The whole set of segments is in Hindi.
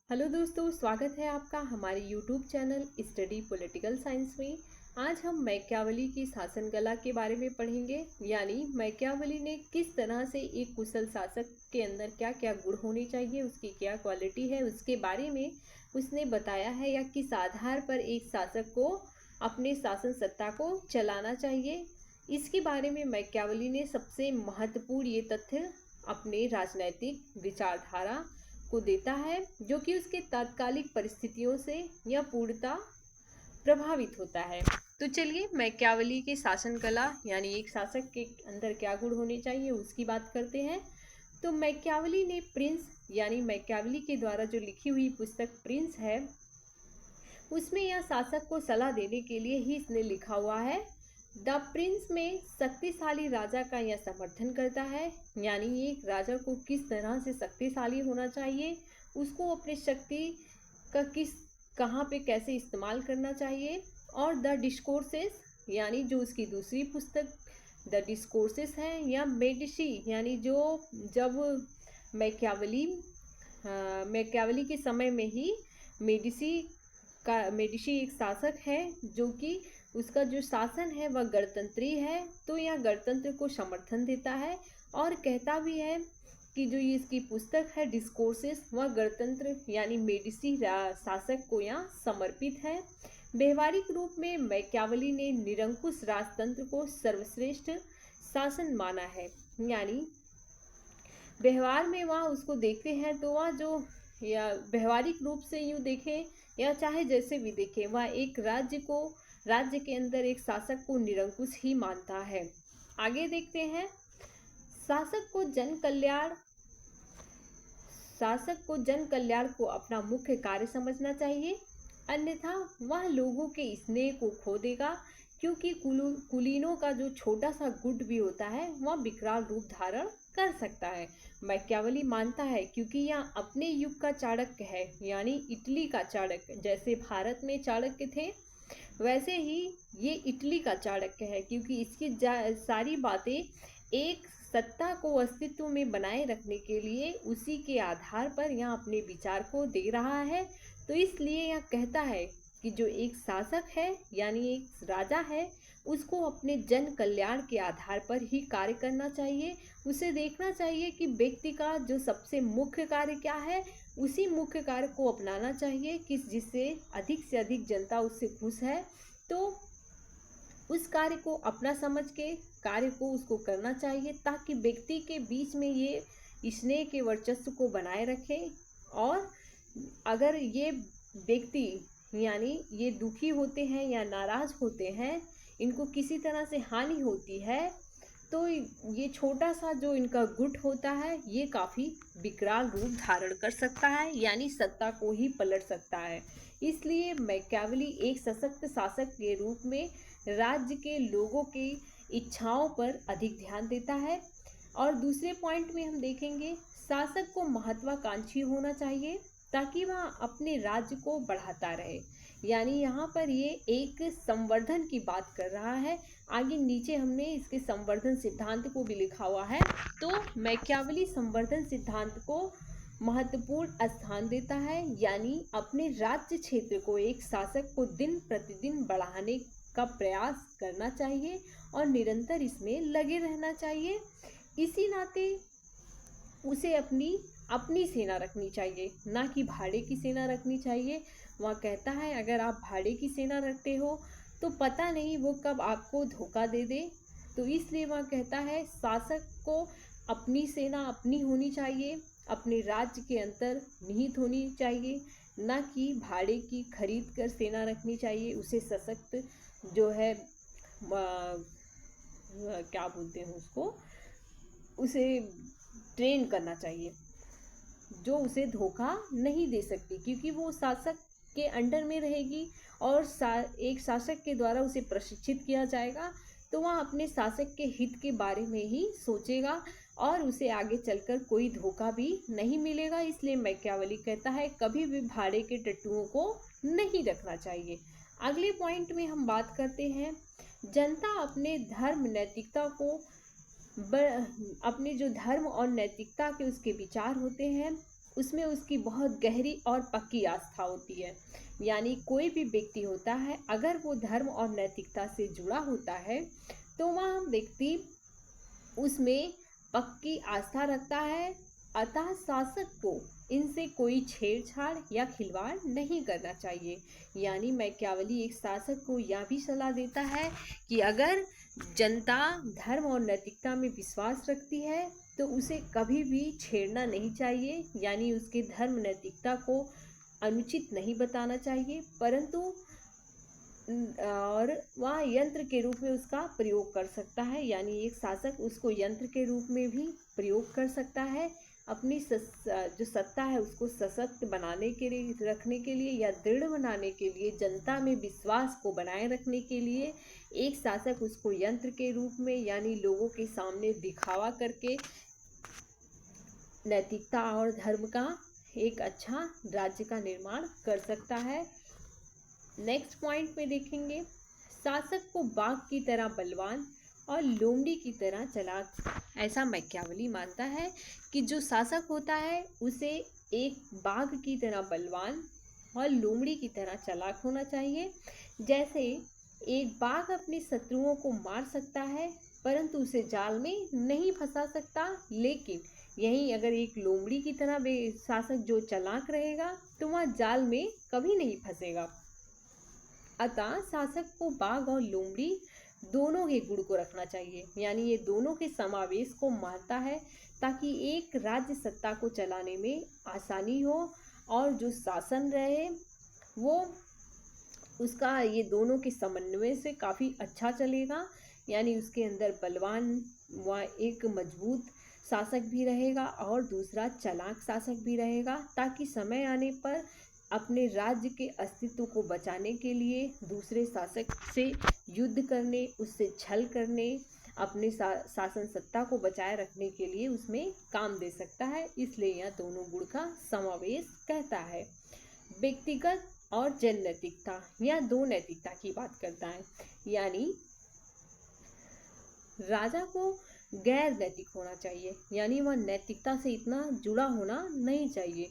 हेलो दोस्तों, स्वागत है आपका हमारे YouTube channel study political science में। आज हम मैकियावेली की शासन कला के बारे में पढ़ेंगे। यानी मैकियावेली ने किस तरह से एक कुशल शासक के अंदर क्या क्या गुण होने चाहिए, उसकी क्या क्वालिटी है, उसके बारे में उसने बताया है, या किस आधार पर एक शासक को अपने शासन सत्ता को चलाना चाहिए। इसके बारे में मैकियावेली ने सबसे महत्वपूर्ण ये तथ्य अपने राजनैतिक विचारधारा को देता है, जो कि उसके तात्कालिक परिस्थितियों से यह पूर्णतः प्रभावित होता है। तो चलिए मैकियावेली के शासन कला यानी एक शासक के अंदर क्या गुण होने चाहिए उसकी बात करते हैं। तो मैकियावेली ने प्रिंस यानी मैकियावेली के द्वारा जो लिखी हुई पुस्तक प्रिंस है, उसमें यह शासक को सलाह देने के लिए ही इसने लिखा हुआ है। द प्रिंस में शक्तिशाली राजा का यह समर्थन करता है, यानी एक राजा को किस तरह से शक्तिशाली होना चाहिए, उसको अपनी शक्ति का कहाँ पे कैसे इस्तेमाल करना चाहिए। और द डिस्कोर्सेस यानी जो उसकी दूसरी पुस्तक द डिस्कोर्सेस है, या मेडिसी यानी जो जब मैकियावेली मैकियावेली के समय में ही मेडिसी एक शासक है, जो कि उसका जो शासन है वह गणतंत्री है। तो यह गणतंत्र को समर्थन देता है और कहता भी है कि जो ये इसकी पुस्तक है डिस्कोर्सेस, वह गणतंत्र यानी मेडिसी शासक को यहाँ समर्पित है। व्यवहारिक रूप में मैकियावेली ने निरंकुश राजतंत्र को सर्वश्रेष्ठ शासन माना है। यानी व्यवहार में वह उसको देखते हैं तो वह जो या व्यवहारिक रूप से यूँ देखें या चाहे जैसे भी देखें, वह एक राज्य के अंदर एक शासक को निरंकुश ही मानता है। आगे देखते हैं, शासक को जन कल्याण को अपना मुख्य कार्य समझना चाहिए, अन्यथा वह लोगों के स्नेह को खो देगा, क्योंकि कुलीनों का जो छोटा सा गुट भी होता है वह विकराल रूप धारण कर सकता है। मैकियावेली मानता है क्योंकि यह अपने युग का चाणक्य है, यानी इटली का चाणक्य। जैसे भारत में चाणक्य थे, वैसे ही ये इटली का चाणक्य है, क्योंकि इसकी सारी बातें एक सत्ता को अस्तित्व में बनाए रखने के लिए उसी के आधार पर यह अपने विचार को दे रहा है। तो इसलिए यह कहता है कि जो एक शासक है यानी एक राजा है, उसको अपने जन कल्याण के आधार पर ही कार्य करना चाहिए। उसे देखना चाहिए कि व्यक्ति का जो सबसे मुख्य कार्य क्या है, उसी मुख्य कार्य को अपनाना चाहिए कि जिससे अधिक से अधिक जनता उससे खुश है। तो उस कार्य को अपना समझ के कार्य को उसको करना चाहिए, ताकि व्यक्ति के बीच में ये स्नेह के वर्चस्व को बनाए रखे। और अगर ये व्यक्ति यानी ये दुखी होते हैं या नाराज होते हैं, इनको किसी तरह से हानि होती है, तो ये छोटा सा जो इनका गुट होता है ये काफ़ी विकराल रूप धारण कर सकता है, यानी सत्ता को ही पलट सकता है। इसलिए मैकियावेली एक सशक्त शासक के रूप में राज्य के लोगों की इच्छाओं पर अधिक ध्यान देता है। और दूसरे पॉइंट में हम देखेंगे, शासक को महत्वाकांक्षी होना चाहिए ताकि वह अपने राज्य को बढ़ाता रहे। यानी यहाँ पर ये एक संवर्धन की बात कर रहा है। आगे नीचे हमने इसके संवर्धन सिद्धांत को भी लिखा हुआ है। तो मैकियावेली संवर्धन सिद्धांत को महत्वपूर्ण स्थान देता है, यानी अपने राज्य क्षेत्र को एक शासक को दिन प्रतिदिन बढ़ाने का प्रयास करना चाहिए और निरंतर इसमें लगे रहना चाहिए। इसी नाते उसे अपनी सेना रखनी चाहिए, ना कि भाड़े की सेना रखनी चाहिए। वह कहता है अगर आप भाड़े की सेना रखते हो तो पता नहीं वो कब आपको धोखा दे दे। तो इसलिए वह कहता है शासक को अपनी सेना अपनी होनी चाहिए, अपने राज्य के अंदर निहित होनी चाहिए, ना कि भाड़े की खरीद कर सेना रखनी चाहिए। उसे सशक्त जो है क्या बोलते हैं उसको, उसे ट्रेन करना चाहिए, जो उसे धोखा नहीं दे सकती, क्योंकि वो शासक के अंडर में रहेगी और एक शासक के द्वारा उसे प्रशिक्षित किया जाएगा। तो वह अपने शासक के हित के बारे में ही सोचेगा और उसे आगे चलकर कोई धोखा भी नहीं मिलेगा। इसलिए मैकियावेली कहता है कभी भी भाड़े के टट्टुओं को नहीं रखना चाहिए। अगले पॉइंट में हम बात करते हैं, जनता अपने धर्म नैतिकता को अपने जो धर्म और नैतिकता के उसके विचार होते हैं उसमें उसकी बहुत गहरी और पक्की आस्था होती है। यानी कोई भी व्यक्ति होता है, अगर वो धर्म और नैतिकता से जुड़ा होता है तो वह व्यक्ति उसमें पक्की आस्था रखता है। अतः शासक को इनसे कोई छेड़छाड़ या खिलवाड़ नहीं करना चाहिए। यानी मैकियावेली एक शासक को यह भी सलाह देता है कि अगर जनता धर्म और नैतिकता में विश्वास रखती है तो उसे कभी भी छेड़ना नहीं चाहिए, यानी उसके धर्म नैतिकता को अनुचित नहीं बताना चाहिए, परंतु और वह यंत्र के रूप में उसका प्रयोग कर सकता है। यानी एक शासक उसको यंत्र के रूप में भी प्रयोग कर सकता है, अपनी जो सत्ता है उसको सशक्त बनाने के लिए, रखने के लिए या दृढ़ बनाने के लिए, जनता में विश्वास को बनाए रखने के लिए एक शासक उसको यंत्र के रूप में यानी लोगों के सामने दिखावा करके नैतिकता और धर्म का एक अच्छा राज्य का निर्माण कर सकता है। नेक्स्ट पॉइंट में देखेंगे, शासक को बाघ की तरह बलवान और लोमड़ी की तरह चालाक। ऐसा मैकियावेली मानता है कि जो शासक होता है उसे एक बाघ की तरह बलवान और लोमड़ी की तरह चालाक होना चाहिए। जैसे एक बाघ अपने शत्रुओं को मार सकता है परंतु उसे जाल में नहीं फंसा सकता, लेकिन यहीं अगर एक लोमड़ी की तरह शासक जो चालाक रहेगा तो वह जाल में कभी नहीं फंसेगा। अतः शासक को बाघ और लोमड़ी दोनों के गुण को रखना चाहिए, यानी ये दोनों के समावेश को मानता है ताकि एक राज्य सत्ता को चलाने में आसानी हो और जो शासन रहे वो उसका ये दोनों के समन्वय से काफ़ी अच्छा चलेगा। यानी उसके अंदर बलवान व एक मजबूत शासक भी रहेगा और दूसरा चालाक शासक भी रहेगा, ताकि समय आने पर अपने राज्य के अस्तित्व को बचाने के लिए दूसरे शासक से युद्ध करने, उससे छल करने, अपने शासन सत्ता को बचाए रखने के लिए उसमें काम दे सकता है। इसलिए यह दोनों गुण का समावेश कहता है। व्यक्तिगत और जन नैतिकता, यह दो नैतिकता की बात करता है। यानी राजा को गैर नैतिक होना चाहिए, यानी वह नैतिकता से इतना जुड़ा होना नहीं चाहिए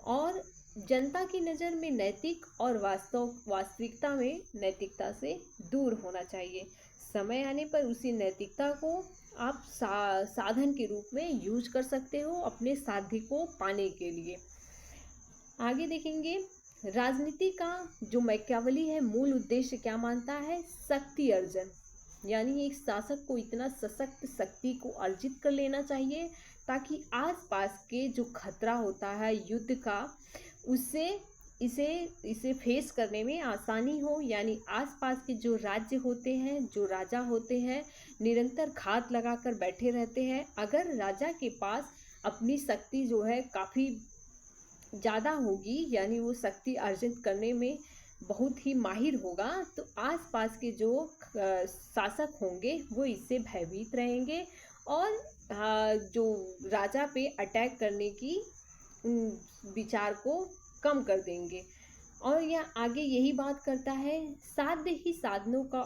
और जनता की नज़र में नैतिक और वास्तविकता में नैतिकता से दूर होना चाहिए। समय आने पर उसी नैतिकता को आप साधन के रूप में यूज कर सकते हो अपने साध्य को पाने के लिए। आगे देखेंगे, राजनीति का जो मैकियावेली है मूल उद्देश्य क्या मानता है? शक्ति अर्जन। यानी एक शासक को इतना सशक्त शक्ति को अर्जित कर लेना चाहिए ताकि आसपास के जो खतरा होता है युद्ध का, उससे इसे फेस करने में आसानी हो। यानी आसपास के जो राज्य होते हैं, जो राजा होते हैं, निरंतर घात लगाकर बैठे रहते हैं। अगर राजा के पास अपनी शक्ति जो है काफ़ी ज़्यादा होगी, यानी वो शक्ति अर्जित करने में बहुत ही माहिर होगा, तो आसपास के जो शासक होंगे वो इससे भयभीत रहेंगे और जो राजा पे अटैक करने की विचार को कम कर देंगे। और यह आगे यही बात करता है, साध्य ही साधनों का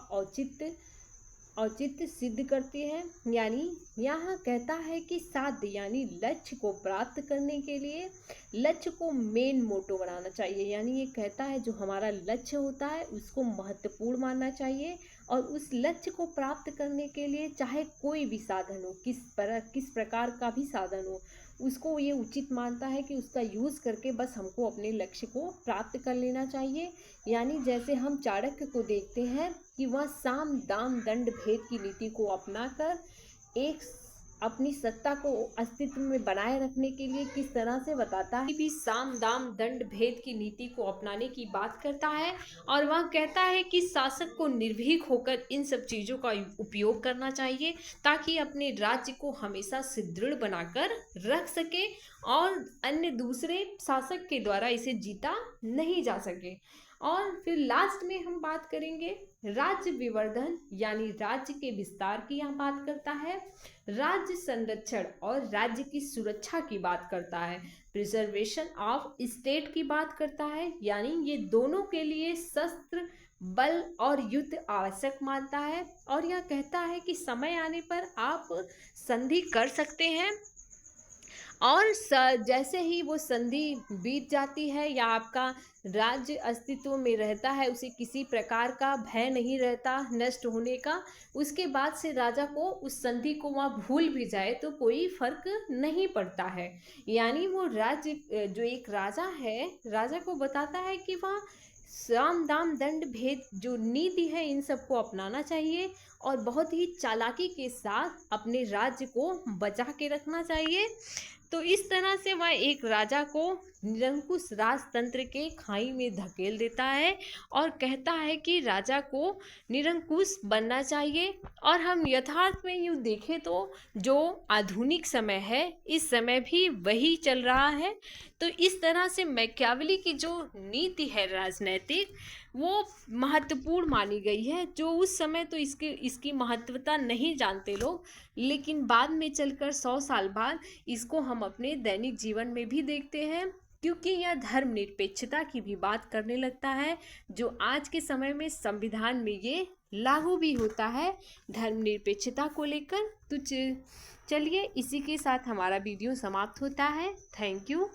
औचित्य सिद्ध करते हैं। यानी यहाँ कहता है कि साध्य यानी लक्ष्य को प्राप्त करने के लिए लक्ष्य को मेन मोटो बनाना चाहिए। यानी ये कहता है जो हमारा लक्ष्य होता है उसको महत्वपूर्ण मानना चाहिए और उस लक्ष्य को प्राप्त करने के लिए चाहे कोई भी साधन हो, किस प्रकार का भी साधन हो, उसको ये उचित मानता है कि उसका यूज़ करके बस हमको अपने लक्ष्य को प्राप्त कर लेना चाहिए। यानी जैसे हम चाणक्य को देखते हैं कि वह साम दाम दंड भेद की नीति को अपनाकर एक अपनी सत्ता को अस्तित्व में बनाए रखने के लिए किस तरह से बताता है, भी साम दाम दंड भेद की नीति को अपनाने की बात करता है और वह कहता है कि शासक को निर्भीक होकर इन सब चीज़ों का उपयोग करना चाहिए ताकि अपने राज्य को हमेशा सुदृढ़ बनाकर रख सके और अन्य दूसरे शासक के द्वारा इसे जीता नहीं जा सके। और फिर लास्ट में हम बात करेंगे राज्य विवर्धन, यानी राज्य के विस्तार की यहाँ बात करता है, राज्य संरक्षण और राज्य की सुरक्षा की बात करता है, प्रिजर्वेशन ऑफ स्टेट की बात करता है। यानी ये दोनों के लिए शस्त्र बल और युद्ध आवश्यक मानता है और यह कहता है कि समय आने पर आप संधि कर सकते हैं और जैसे ही वो संधि बीत जाती है या आपका राज्य अस्तित्व में रहता है, उसे किसी प्रकार का भय नहीं रहता नष्ट होने का, उसके बाद से राजा को उस संधि को वहाँ भूल भी जाए तो कोई फर्क नहीं पड़ता है। यानी वो राज्य जो एक राजा है, राजा को बताता है कि वह साम दाम दंड भेद जो नीति है इन सबको अपनाना चाहिए और बहुत ही चालाकी के साथ अपने राज्य को बचा के रखना चाहिए। तो इस तरह से वह एक राजा को निरंकुश राजतंत्र के खाई में धकेल देता है और कहता है कि राजा को निरंकुश बनना चाहिए। और हम यथार्थ में यूँ देखें तो जो आधुनिक समय है, इस समय भी वही चल रहा है। तो इस तरह से मैकियावेली की जो नीति है राजनैतिक, वो महत्वपूर्ण मानी गई है। जो उस समय तो इसकी महत्वता नहीं जानते लोग, लेकिन बाद में चलकर 100 साल बाद इसको हम अपने दैनिक जीवन में भी देखते हैं, क्योंकि यह धर्मनिरपेक्षता की भी बात करने लगता है, जो आज के समय में संविधान में ये लागू भी होता है धर्मनिरपेक्षता को लेकर। तो चलिए इसी के साथ हमारा वीडियो समाप्त होता है। Thank you.